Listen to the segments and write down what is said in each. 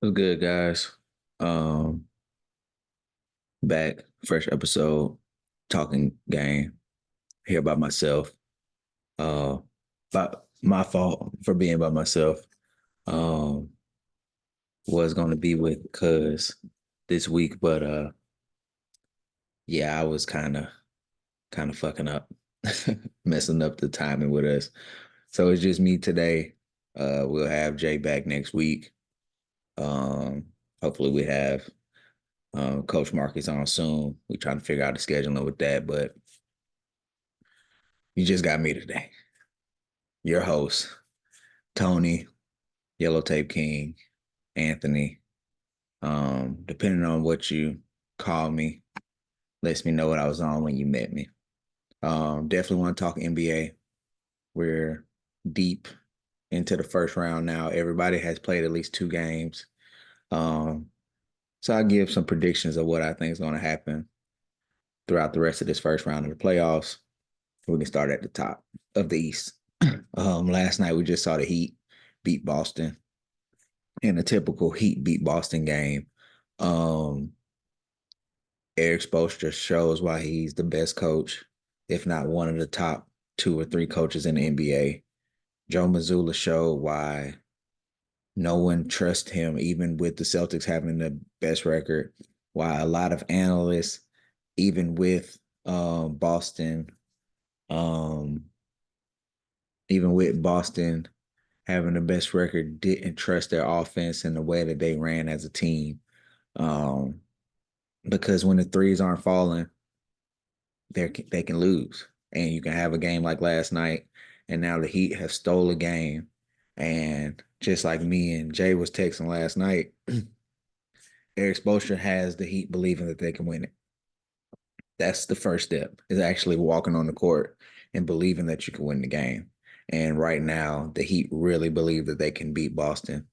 What's good, guys? Um, Back, fresh episode, talking game. Here by myself. Uh, but my fault for being by myself. Um, was gonna be with Cuz this week, but yeah, I was kind of fucking up, messing up the timing with us. So it's just me today. We'll have Jay back next week. Um, Hopefully we have Coach Marcus on soon. We're trying to figure out the scheduling with that, but you just got me today. Your host, Tony, Yellow Tape King, Anthony. Depending on what you call me, lets me know what I was on when you met me. Definitely want to talk NBA. We're deep into the first round now. Everybody has played at least two games. Um, so I give some predictions of what I think is going to happen throughout the rest of this first round of the playoffs. We can start at the top of the East. Last night we just saw the Heat beat Boston in a typical Heat beat Boston game. Um, Eric Spoelstra shows why he's the best coach, if not one of the top two or three coaches in the NBA. Joe Mazzulla showed why no one trusts him, even with the Celtics having the best record. Why a lot of analysts, even with Boston, um, even with Boston having the best record, didn't trust their offense and the way that they ran as a team. Um, because when the threes aren't falling, they can lose, and you can have a game like last night. And now the Heat have stole a game, and just like me and Jay was texting last night, Eric Spoelstra has the Heat believing that they can win it. That's the first step, is actually walking on the court and believing that you can win the game. And right now, the Heat really believe that they can beat Boston.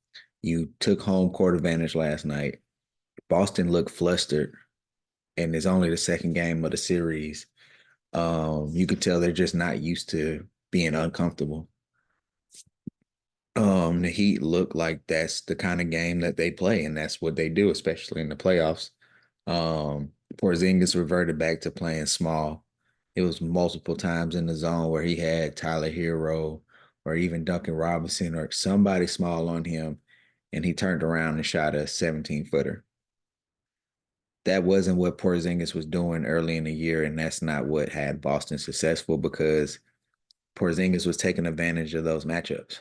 You took home court advantage last night. Boston looked flustered, and it's only the second game of the series. You could tell they're just not used to being uncomfortable. The Heat look like that's the kind of game that they play, and that's what they do, especially in the playoffs. Porzingis reverted back to playing small. It was multiple times in the zone where he had Tyler Hero or even Duncan Robinson or somebody small on him, and he turned around and shot a 17-footer. That wasn't what Porzingis was doing early in the year, and that's not what had Boston successful because Porzingis was taking advantage of those matchups.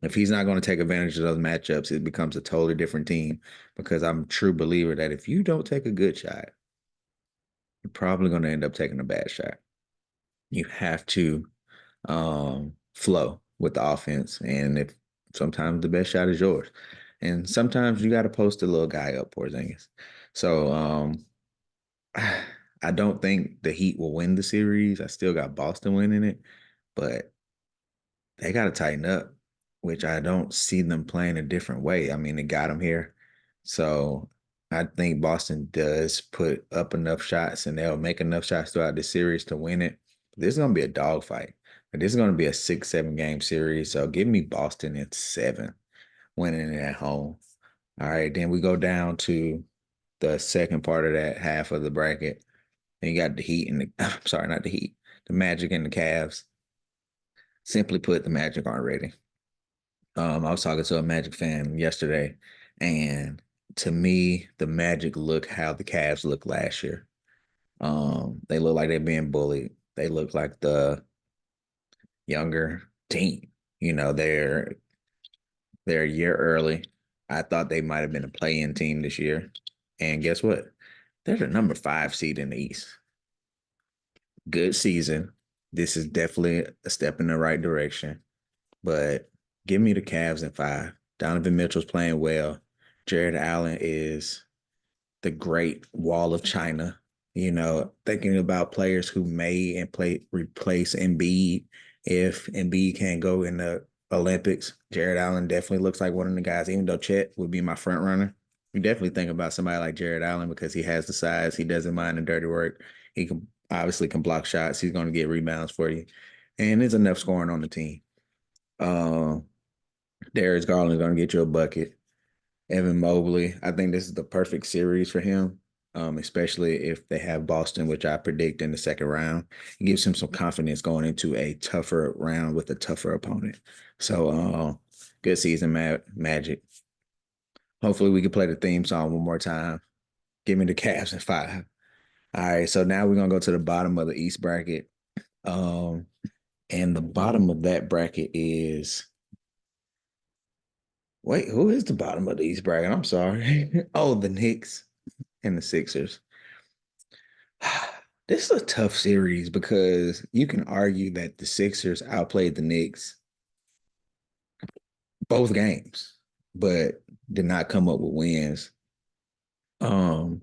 If he's not going to take advantage of those matchups, it becomes a totally different team because I'm a true believer that if you don't take a good shot, you're probably going to end up taking a bad shot. You have to flow with the offense. And if sometimes the best shot is yours. And sometimes you got to post a little guy up, Porzingis. So I don't think the Heat will win the series. I still got Boston winning it, but they got to tighten up, which I don't see them playing a different way. I mean, they got them here. So I think Boston does put up enough shots and they'll make enough shots throughout the series to win it. This is going to be a dogfight. This is going to be a 6, 7 game series. So give me Boston in seven, winning it at home. All right. Then we go down to the second part of that half of the bracket. And you got the Heat and the, I'm sorry, not the Heat, the Magic and the Cavs. Simply put, the Magic aren't ready. I was talking to a Magic fan yesterday, and to me, the Magic look how the Cavs looked last year. They look like they're being bullied. They look like the younger team. You know, they're a year early. I thought they might have been a play-in team this year, and guess what? They're the number 5 seed in the East. Good season. This is definitely a step in the right direction. But give me the Cavs in 5. Donovan Mitchell's playing well. Jared Allen is the great wall of China. You know, thinking about players who may and play replace Embiid if Embiid can't go in the Olympics. Jared Allen definitely looks like one of the guys, even though Chet would be my front runner. You definitely think about somebody like Jared Allen because he has the size. He doesn't mind the dirty work. He can obviously can block shots. He's going to get rebounds for you. And there's enough scoring on the team. Uh, Darius Garland's going to get you a bucket. Evan Mobley. I think this is the perfect series for him, especially if they have Boston, which I predict in the second round. It gives him some confidence going into a tougher round with a tougher opponent. So, good season, Magic. Hopefully, we can play the theme song one more time. Give me the Cavs in five. All right, so now we're gonna go to the bottom of the East bracket. Um, and the bottom of that bracket is wait, who is the bottom of the East bracket? I'm sorry. Oh, the Knicks and the Sixers. This is a tough series because you can argue that the Sixers outplayed the Knicks both games, but did not come up with wins. Um,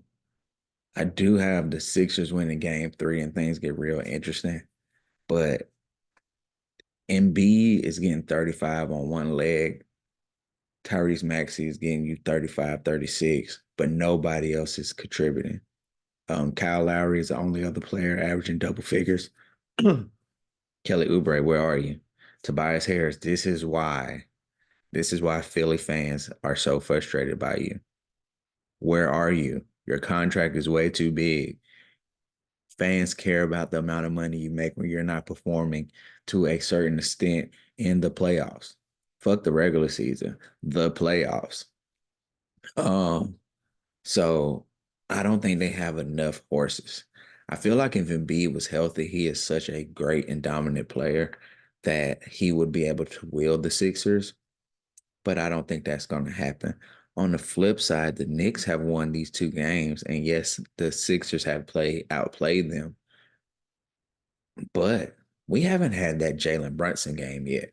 I do have the Sixers winning game three and things get real interesting, but Embiid is getting 35 on one leg. Tyrese Maxey is getting you 35, 36, but nobody else is contributing. Kyle Lowry is the only other player averaging double figures. Kelly Oubre, where are you? Tobias Harris, this is why Philly fans are so frustrated by you. Where are you? Your contract is way too big. Fans care about the amount of money you make when you're not performing to a certain extent in the playoffs. Fuck the regular season, the playoffs. Um, so I don't think they have enough horses. I feel like if Embiid was healthy, he is such a great and dominant player that he would be able to wield the Sixers, but I don't think that's going to happen. On the flip side, the Knicks have won these two games, and yes, the Sixers have outplayed them, but we haven't had that Jalen Brunson game yet.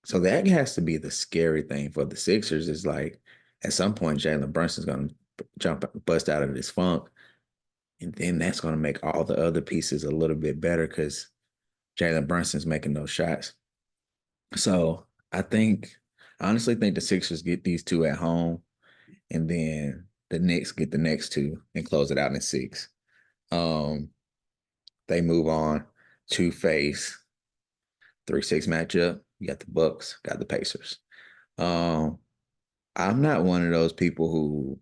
So that has to be the scary thing for the Sixers is like at some point Jalen Brunson's going to bust out of this funk, and then that's going to make all the other pieces a little bit better because Jalen Brunson's making those shots. So I honestly think the Sixers get these two at home, and then the Knicks get the next two and close it out in six. Um, they move on to face 3-6 matchup. You got the Bucks, got the Pacers. Um, I'm not one of those people who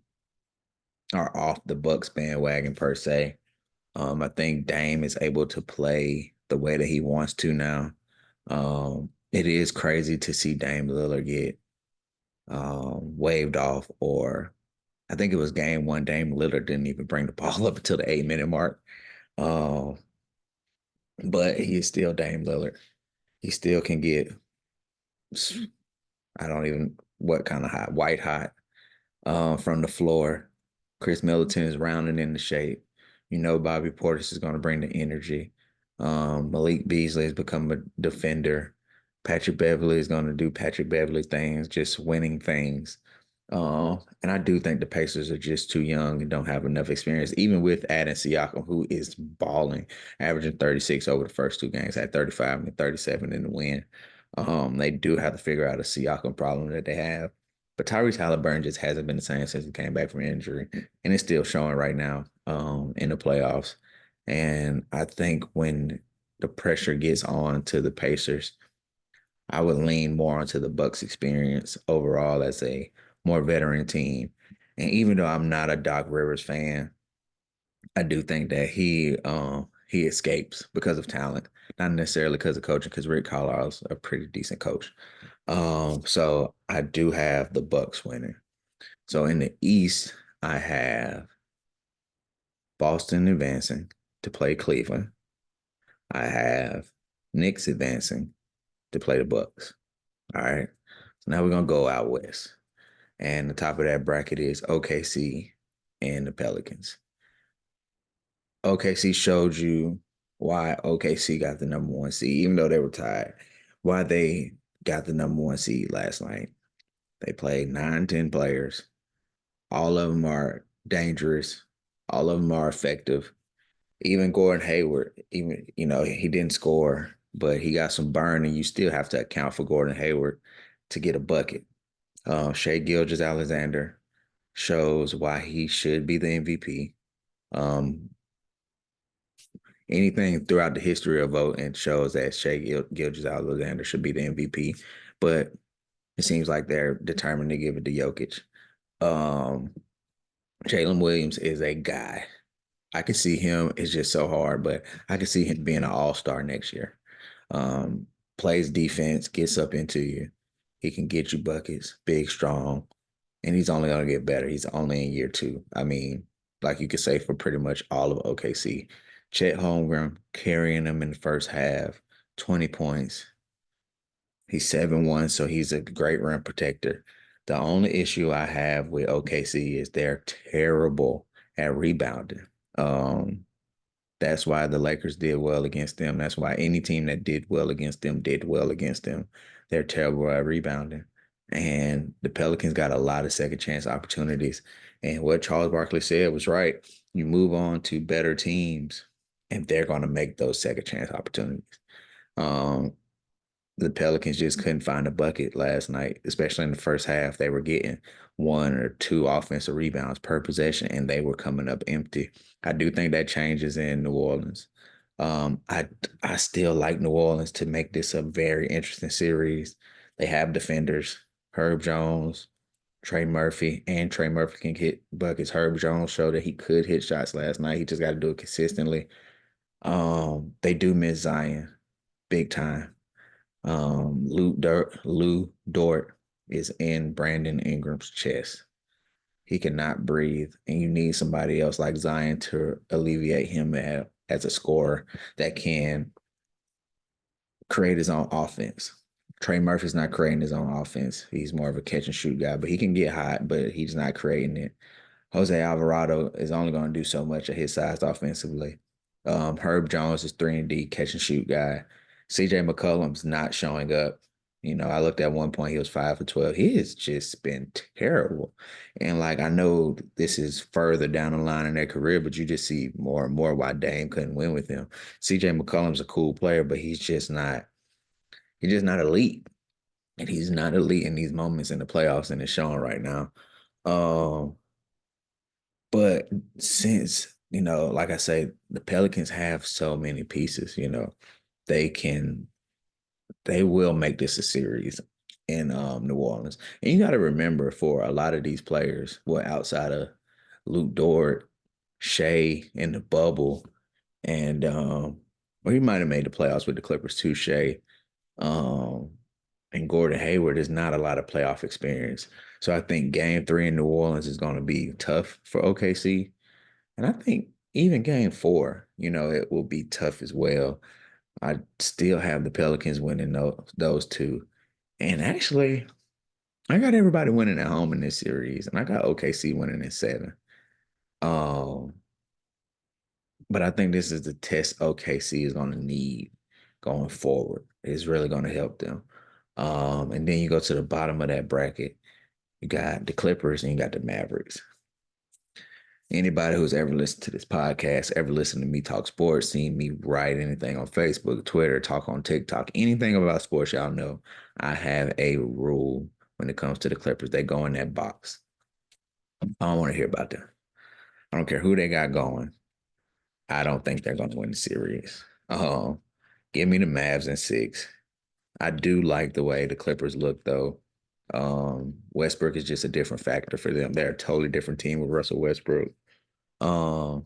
are off the Bucks bandwagon per se. I think Dame is able to play the way that he wants to now. It is crazy to see Dame Lillard get waved off, or I think it was game one. Dame Lillard didn't even bring the ball up until the 8 minute mark. Um, but he is still Dame Lillard. He still can get, I don't even what kind of hot, white hot from the floor. Chris Middleton is rounding in the shape. You know, Bobby Portis is going to bring the energy. Malik Beasley has become a defender. Patrick Beverly is going to do Patrick Beverly things, just winning things. And I do think the Pacers are just too young and don't have enough experience, even with adding Siakam, who is balling, averaging 36 over the first two games, had 35 and 37 in the win. They do have to figure out a Siakam problem that they have. But Tyrese Halliburton just hasn't been the same since he came back from injury, and it's still showing right now in the playoffs. And I think when the pressure gets on to the Pacers, I would lean more onto the Bucks experience overall as a more veteran team. And even though I'm not a Doc Rivers fan, I do think that he escapes because of talent, not necessarily because of coaching, because Rick Carlisle's a pretty decent coach. So I do have the Bucks winning. So in the East, I have Boston advancing to play Cleveland. I have Knicks advancing to play the Bucks. All right. So now we're gonna go out west. And the top of that bracket is OKC and the Pelicans. OKC showed you why OKC got the number one seed, even though they were tied, why they got the number one seed last night. They played 9, 10 players. All of them are dangerous. All of them are effective. Even Gordon Hayward, even, he didn't score, but he got some burn, and you still have to account for Gordon Hayward to get a bucket. Shea Gilgeous-Alexander shows why he should be the MVP. Um, Anything throughout the history of voting shows that Shea Gilgeous-Alexander should be the MVP, but it seems like they're determined to give it to Jokic. Um, Jalen Williams is a guy. I can see him. It's just so hard, but I can see him being an all-star next year. Um, Plays defense, gets up into you. He can get you buckets, big, strong, and he's only going to get better. He's only in year two. I mean, like you could say for pretty much all of OKC. Chet Holmgren carrying them in the first half, 20 points. He's 7-1, so he's a great rim protector. The only issue I have with OKC is they're terrible at rebounding. Um, that's why the Lakers did well against them. That's why any team that did well against them did well against them. They're terrible at rebounding. And the Pelicans got a lot of second chance opportunities. And what Charles Barkley said was right. You move on to better teams, and they're going to make those second chance opportunities. Um, the Pelicans just couldn't find a bucket last night, especially in the first half. They were getting one or two offensive rebounds per possession, and they were coming up empty. I do think that changes in New Orleans. I still like New Orleans to make this a very interesting series. They have defenders, Herb Jones, Trey Murphy, and Trey Murphy can hit buckets. Herb Jones showed that he could hit shots last night. He just got to do it consistently. They do miss Zion big time. Lou Dort is in Brandon Ingram's chest. He cannot breathe, and you need somebody else like Zion to alleviate him as a scorer that can create his own offense. Trey Murphy's not creating his own offense. He's more of a catch and shoot guy, but he can get hot, but he's not creating it. Jose Alvarado is only going to do so much at his size offensively. Herb Jones is 3-and-D catch and shoot guy. CJ McCollum's not showing up. I looked at one point, he was 5 for 12. He has just been terrible. And like, I know this is further down the line in their career, but you just see more and more why Dame couldn't win with him. CJ McCollum's a cool player, but he's just not elite. And he's not elite in these moments in the playoffs, and it's showing right now. Um, but since, like I say, the Pelicans have so many pieces, they can they will make this a series in New Orleans. And you got to remember for a lot of these players, well, outside of Luke Dort, Shea in the bubble, and well, he might have made the playoffs with the Clippers too, Shea. Um, and Gordon Hayward is not a lot of playoff experience. So I think game 3 in New Orleans is going to be tough for OKC. And I think even game 4, it will be tough as well. I still have the Pelicans winning those two. And actually, I got everybody winning at home in this series, and I got OKC winning in 7. Um, but I think this is the test OKC is going to need going forward. It's really going to help them. And then you go to the bottom of that bracket. You got the Clippers and you got the Mavericks. Anybody who's ever listened to this podcast, ever listened to me talk sports, seen me write anything on Facebook, Twitter, talk on TikTok, anything about sports, y'all know I have a rule when it comes to the Clippers. They go in that box. I don't want to hear about them. I don't care who they got going. I don't think they're going to win the series. Give me the Mavs in 6. I do like the way the Clippers look, though. Westbrook is just a different factor for them. They're a totally different team with Russell Westbrook. Um,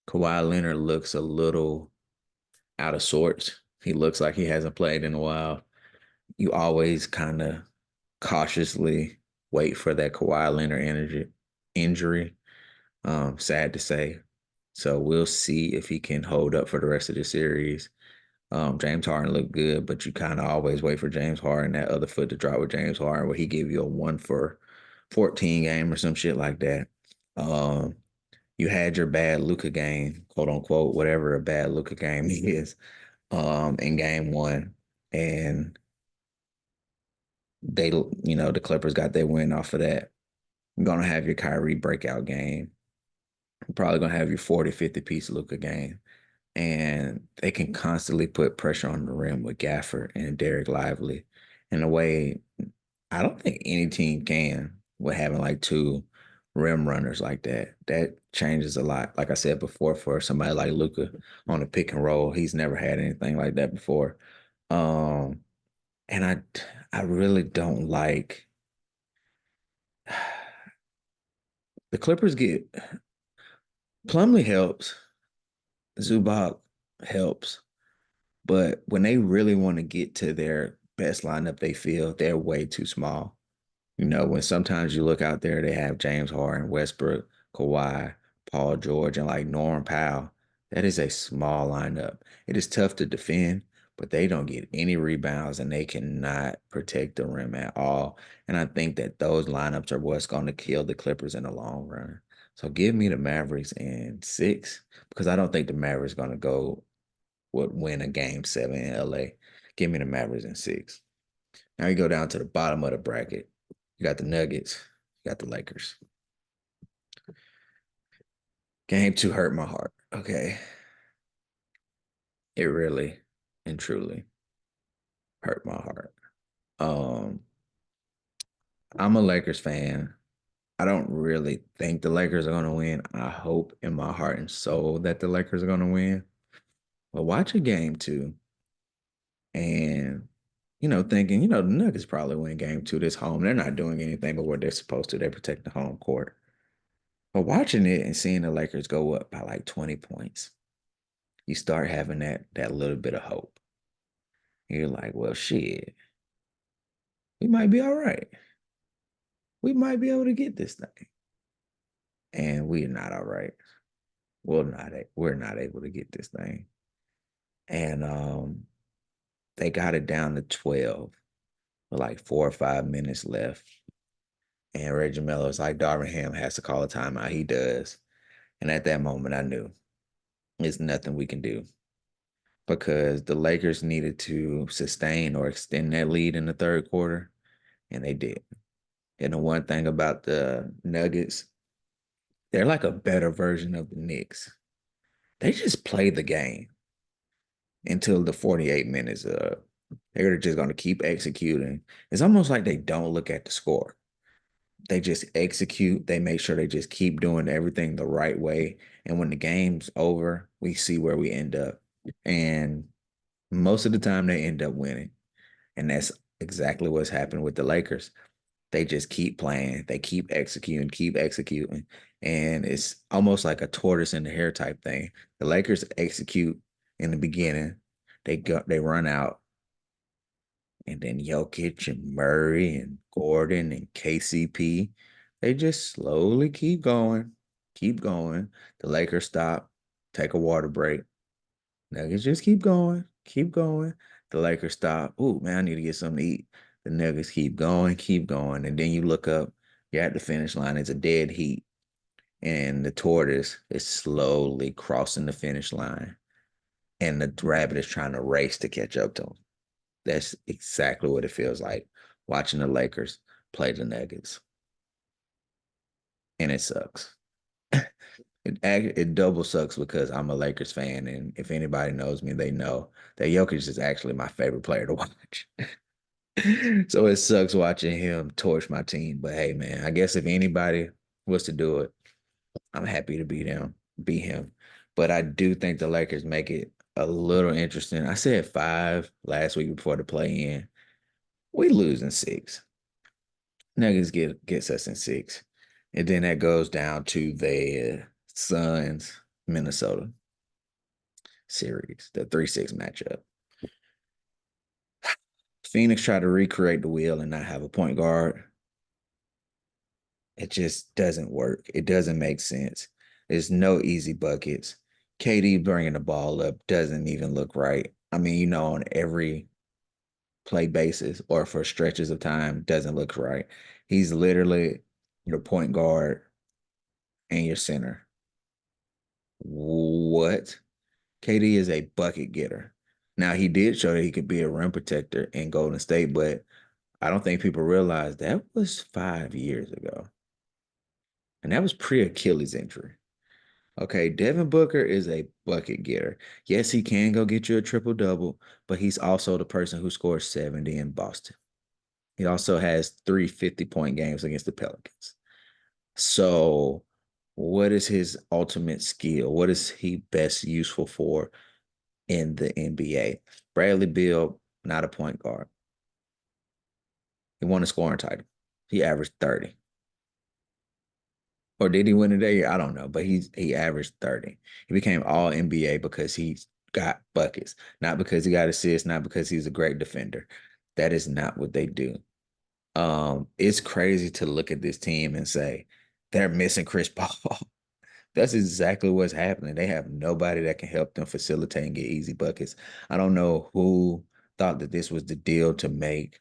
Kawhi Leonard looks a little out of sorts. He looks like he hasn't played in a while. You always kind of cautiously wait for that Kawhi Leonard injury. Sad to say. So we'll see if he can hold up for the rest of the series. James Harden looked good, but you kind of always wait for James Harden, that other foot to drop with James Harden, where he give you a 1 for 14 game or some shit like that. Um, you had your bad Luka game, quote unquote, whatever a bad Luka game is, in game 1. And the Clippers got their win off of that. You're going to have your Kyrie breakout game. You're probably going to have your 40, 50 piece Luka game. And they can constantly put pressure on the rim with Gafford and Derek Lively in a way I don't think any team can with having like 2 rim runners like that. That changes a lot. Like I said before, for somebody like Luka on a pick and roll, he's never had anything like that before. Um, and I really don't like The Clippers get Plumlee helps, Zubac helps, but when they really want to get to their best lineup, they feel they're way too small. When sometimes you look out there, they have James Harden, Westbrook, Kawhi, Paul George, and like Norm Powell. That is a small lineup. It is tough to defend, but they don't get any rebounds and they cannot protect the rim at all. And I think that those lineups are what's going to kill the Clippers in the long run. So give me the Mavericks in 6 because I don't think the Mavericks going to would win a game 7 in LA. Give me the Mavericks in 6. Now you go down to the bottom of the bracket. You got the Nuggets, you got the Lakers. Game 2 hurt my heart. Okay. It really and truly hurt my heart. Um, I'm a Lakers fan. I don't really think the Lakers are going to win. I hope in my heart and soul that the Lakers are going to win. But watch a game 2 and, thinking, the Nuggets probably win game 2 this home. They're not doing anything but what they're supposed to. They protect the home court. But watching it and seeing the Lakers go up by like 20 points, you start having that little bit of hope. You're like, well, shit, we might be all right. We might be able to get this thing. And we're not all right. We're not able to get this thing. And they got it down to 12 with like 4 or 5 minutes left. And Reggie Miller's like, Darvin Ham has to call a timeout. He does. And at that moment, I knew there's nothing we can do because the Lakers needed to sustain or extend that lead in the third quarter, and they did. And the one thing about the Nuggets, they're like a better version of the Knicks. They just play the game until the 48 minutes up. They're just going to keep executing. It's almost like they don't look at the score. They just execute. They make sure they just keep doing everything the right way. And when the game's over, we see where we end up. And most of the time, they end up winning. And that's exactly what's happened with the Lakers. They just keep playing. They keep executing, keep executing. And it's almost like a tortoise in the hare type thing. The Lakers execute in the beginning. They run out. And then Jokic and Murray and Gordon and KCP, they just slowly keep going, keep going. The Lakers stop, take a water break. Nuggets just keep going, keep going. The Lakers stop. Ooh, man, I need to get something to eat. The Nuggets keep going, keep going. And then you look up, you're at the finish line. It's a dead heat. And the tortoise is slowly crossing the finish line. And the rabbit is trying to race to catch up to him. That's exactly what it feels like watching the Lakers play the Nuggets. And it sucks. It double sucks because I'm a Lakers fan, and if anybody knows me, they know that Jokic is actually my favorite player to watch. So it sucks watching him torch my team. But hey, man, I guess if anybody was to do it, I'm happy to beat him. But I do think the Lakers make it a little interesting. I said 5 last week before the play in. We lose in 6. Nuggets gets us in 6. And then that goes down to the Suns, Minnesota series, the 3-6 matchup. Phoenix tried to recreate the wheel and not have a point guard. It just doesn't work. It doesn't make sense. There's no easy buckets. KD bringing the ball up doesn't even look right. I mean, on every play basis or for stretches of time doesn't look right. He's literally your point guard and your center. What? KD is a bucket getter. Now he did show that he could be a rim protector in Golden State, but I don't think people realize that was 5 years ago. And that was pre-Achilles injury. Okay, Devin Booker is a bucket getter. Yes, he can go get you a triple-double, but he's also the person who scores 70 in Boston. He also has 3 50-point games against the Pelicans. So, what is his ultimate skill? What is he best useful for in the NBA? Bradley Beal, not a point guard. He won a scoring title. He averaged 30. Or did he win it that year? I don't know, but he averaged 30. He became all NBA because he got buckets, not because he got assists, not because he's a great defender. That is not what they do. It's crazy to look at this team and say they're missing Chris Paul. That's exactly what's happening. They have nobody that can help them facilitate and get easy buckets. I don't know who thought that this was the deal to make,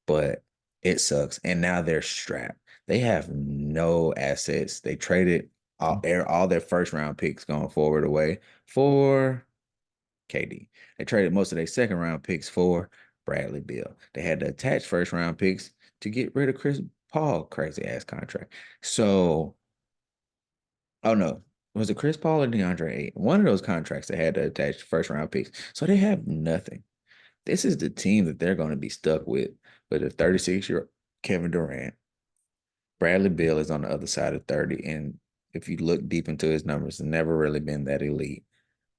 but it sucks. And now they're strapped. They have no assets. They traded all their first round picks going forward away for KD. They traded most of their second round picks for Bradley Beal. They had to attach first round picks to get rid of Chris Paul, crazy ass contract. So, oh no, was it Chris Paul or DeAndre Ayton? One of those contracts they had to attach first round picks. So they have nothing. This is the team that they're going to be stuck with a 36-year Kevin Durant. Bradley Beal is on the other side of 30. And if you look deep into his numbers, never really been that elite.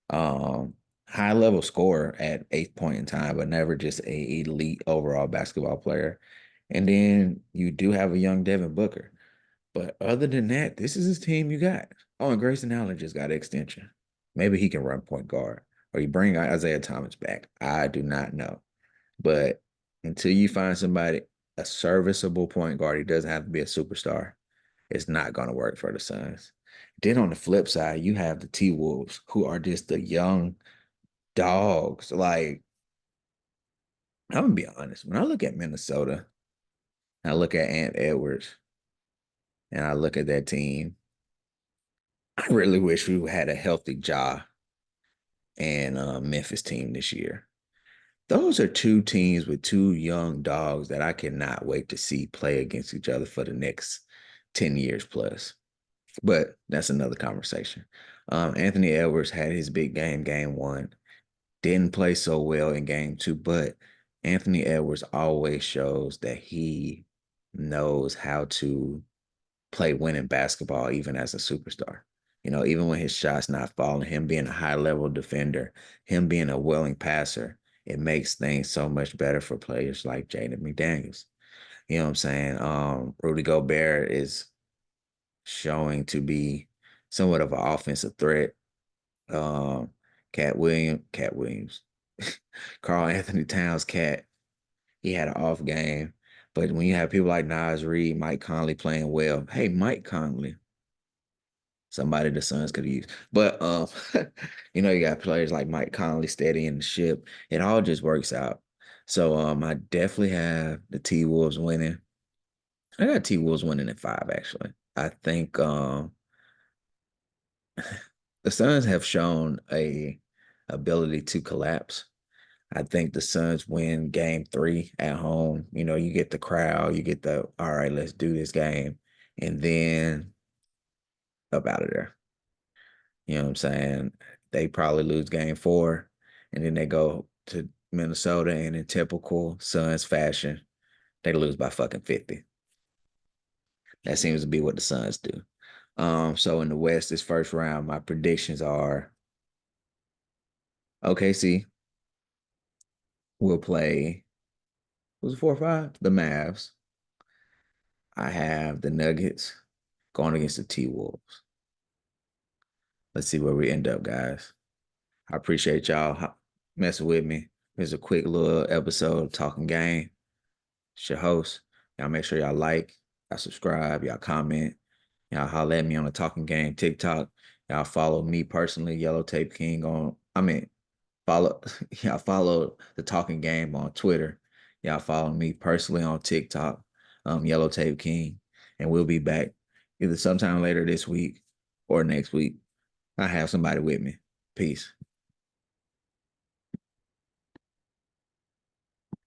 Um, High level scorer at eighth point in time, but never just a elite overall basketball player. And then you do have a young Devin Booker. But other than that, this is his team you got. Oh, and Grayson Allen just got an extension. Maybe he can run point guard. Or you bring Isaiah Thomas back. I do not know. But until you find somebody, a serviceable point guard, he doesn't have to be a superstar. It's not going to work for the Suns. Then on the flip side, you have the T Wolves, who are just the young dogs. Like, I'm gonna be honest. When I look at Minnesota, I look at Ant Edwards, and I look at that team. I really wish we had a healthy Ja and Memphis team this year. Those are two teams with two young dogs that I cannot wait to see play against each other for the next 10 years plus. But that's another conversation. Anthony Edwards had his big game one. Didn't play so well in game two, but Anthony Edwards always shows that he knows how to play winning basketball, even as a superstar. Even when his shot's not falling, him being a high level defender, him being a willing passer, it makes things so much better for players like Jaden McDaniels. You know what I'm saying? Rudy Gobert is showing to be somewhat of an offensive threat. Um, Cat Williams, Carl Anthony Towns, Cat. He had an off game, but when you have people like Naz Reid, Mike Conley playing well, hey, Mike Conley, somebody the Suns could use. But you got players like Mike Conley steadying the ship. It all just works out. So I definitely have the T Wolves winning. I got T Wolves winning at 5, actually. I think the Suns have shown a ability to collapse. I think the Suns win game 3 at home. You get the crowd, you get the all right, let's do this game, and then up out of there. You know what I'm saying? They probably lose game 4, and then they go to Minnesota, and in typical Suns fashion, they lose by fucking 50. That seems to be what the Suns do. So in the West, this first round, my predictions are OKC will play, who's 4 or 5? The Mavs. I have the Nuggets going against the T Wolves. Let's see where we end up, guys. I appreciate y'all messing with me. Here's a quick little episode of Talking Game. It's your host. Y'all make sure y'all like, y'all subscribe, y'all comment, y'all holler at me on the Talking Game TikTok. Y'all follow me personally, Yellow Tape King follow y'all follow the Talking Game on Twitter. Y'all follow me personally on TikTok, Yellow Tape King, and we'll be back either sometime later this week or next week. I have somebody with me. Peace.